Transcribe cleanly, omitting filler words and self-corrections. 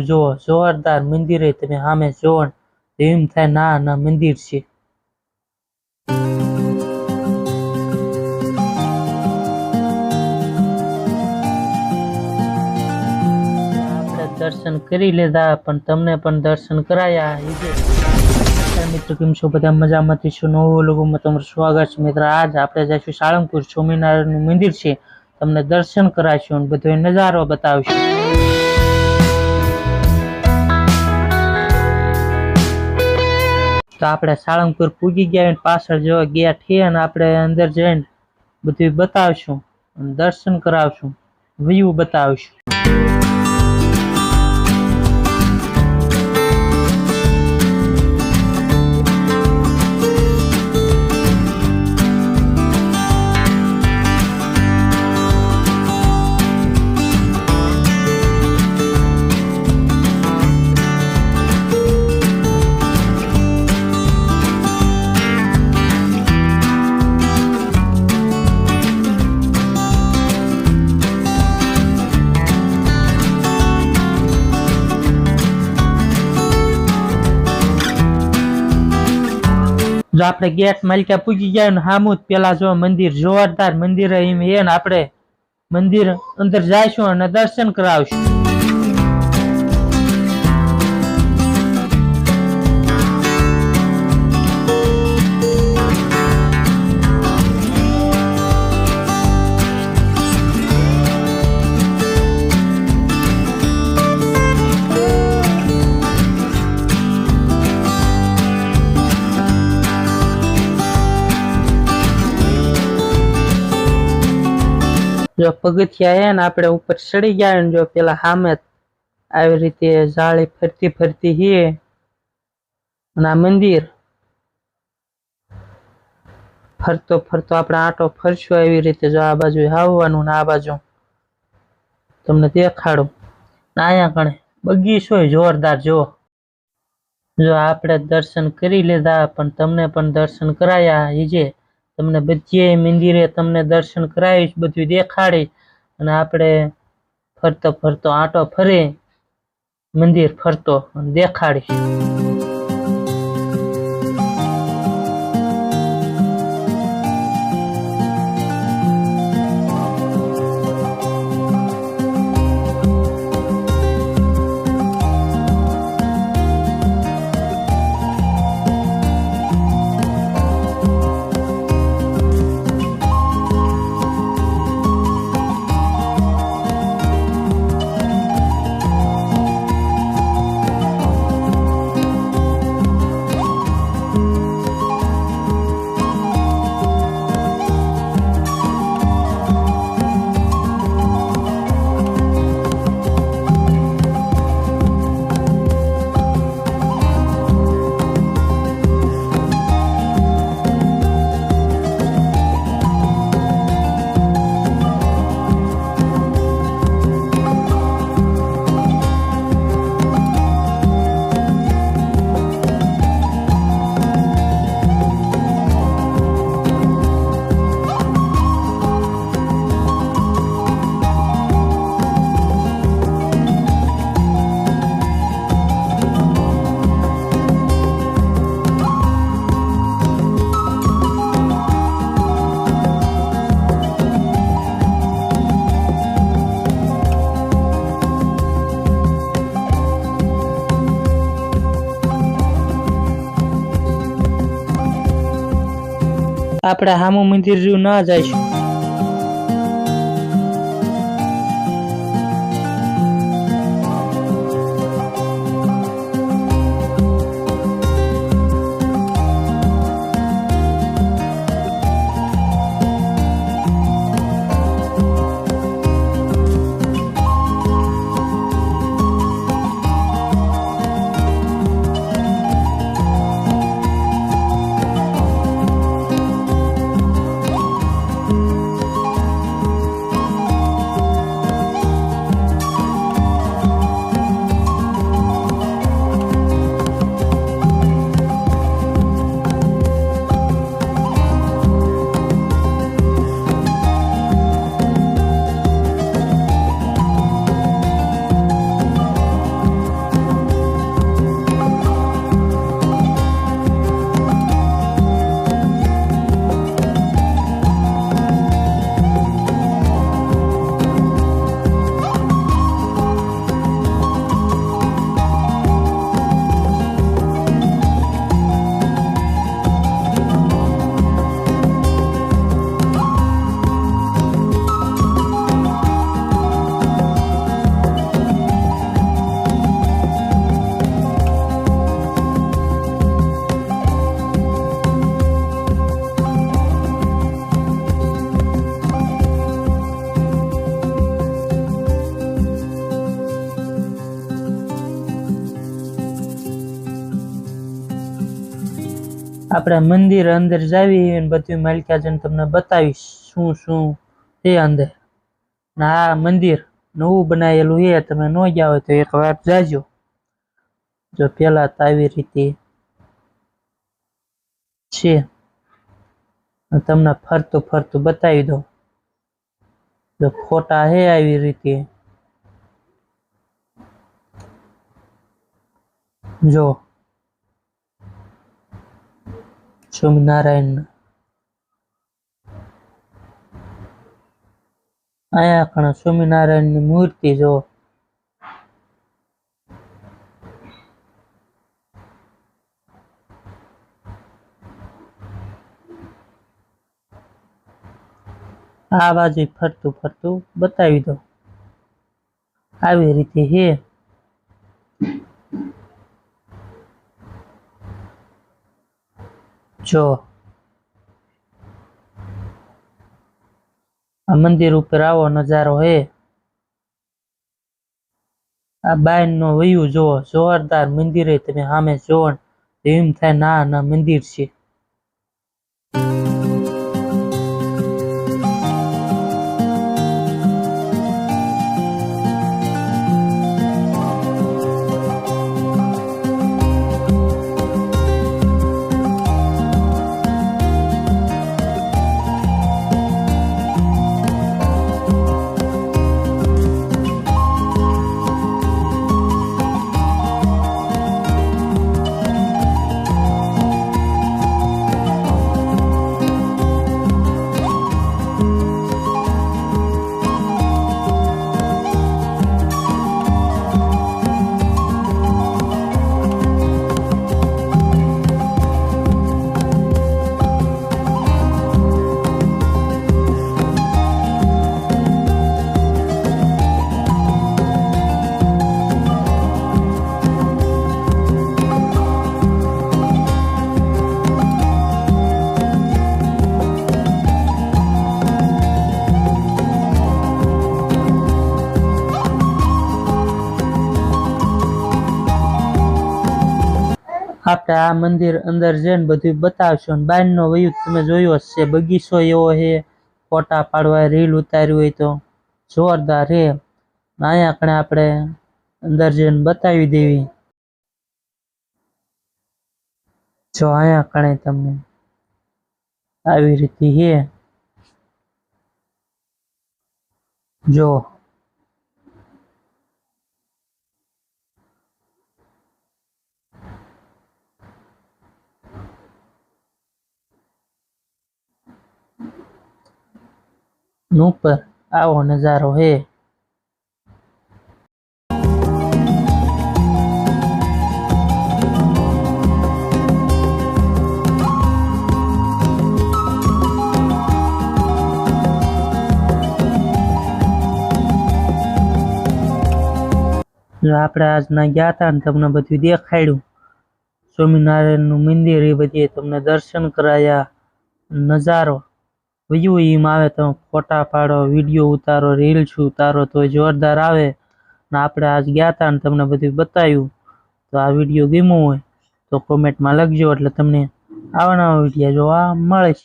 જોવો, જોરદાર મંદિરે તમે સામે જોવો એમ થાય ના મંદિર છે। આપણે દર્શન કરી લીધા પણ તમને પણ દર્શન કરાયા। મિત્રો કેમ છો બધા મજામાંથી છો? નવો લોકોમાં તમારું સ્વાગત છે મિત્ર। આજ આપણે જઈશું સાળંગપુર સ્વામિનારાયણનું મંદિર છે, તમને દર્શન કરાવીશું અને બધો નજારો બતાવીશું। તો આપણે સાળંગપુર પૂગી ગયા અને પાછળ જો ગેટ છે અને આપણે અંદર જઈને બધું બતાવીશું અને દર્શન કરાવશું, વ્યૂ બતાવીશું। જો આપણે ગેટ માલિકા પૂગી ગયા ને સામું પેલા જો મંદિર, જોરદાર મંદિર એમ હે ને આપણે મંદિર અંદર જઈશું અને દર્શન કરાવશું। જો પગથિયા હે ને આપણે ઉપર ચડી ગયા ને જો પેલા સામે આવી રીતે જાળી ફરતી ફરતી હે અને આ મંદિર ફરતો ફરતો આપણે આટો ફરશું એવી રીતે જો આ બાજુ આવવાનું ને આ બાજુ તમને દેખાડું। અહીંયા કણે બગીચો જોરદાર જો આપણે દર્શન કરી લીધા પણ તમને પણ દર્શન કરાયા। જે તમને બધી મંદિરે તમને દર્શન કરાવીશ, બધું દેખાડીશ અને આપણે ફરતો ફરતો આટો ફરી મંદિર ફરતો દેખાડીશ। આપણે સામું મંદિર જો ના જઈશું। આપણે મંદિર અંદર જાવી અને બધું માલિકાજન તમને બતાવીશ શું શું છે અંદર. આ મંદિર નવું બનાવેલું છે, તમે ન ગયા હોય તો એક વાર જાજો. જો પેલા તો આવી રીતે છે, તમને ફરતું ફરતું બતાવી દો. જો ફોટા હે આવી રીતે, જો સ્વામિનારાયણ અહીંયા કણ સ્વામિનારાયણની મૂર્તિ જો. આ બાજુ ફરતું ફરતું બતાવી દો. આવી રીતે હે. જો આ મંદિર ઉપર આવો નજારો હે. આ બાયન નો વ્યૂ જોવો, જોરદાર મંદિર હે. તમે સામે જોવો એમ થાય ના મંદિર છે. આપણે આ મંદિર અંદર જઈને બધું બતાવશો. બહારનો વ્યૂ તમે જોયો જ છે, બગીચો એવો છે. ફોટા પાડવા રીલ ઉતાર્યું હોય તો જોરદાર છે. અહીંયા કણે આપણે અંદર જઈને બતાવી દેવી. જો અહીંયા કણે તમને આવી રીતે છે. જો ઉપર આવો નજારો હે. આપણે આજના ગયા હતા ને તમને બધું દેખાડ્યું. સ્વામિનારાયણનું મંદિર એ બધી તમને દર્શન કરાયા. નજારો વ્યૂ એમ આવે તમે ફોટા પાડો, વિડીયો ઉતારો, રીલ્સ ઉતારો તો જોરદાર આવે. ને આપણે આજ ગયા હતા ને તમને બધું બતાવ્યું. તો આ વિડીયો ગમ્યો હોય તો કોમેન્ટમાં લખજો, એટલે તમને આવા નવા વિડીયો જોવા મળે છે.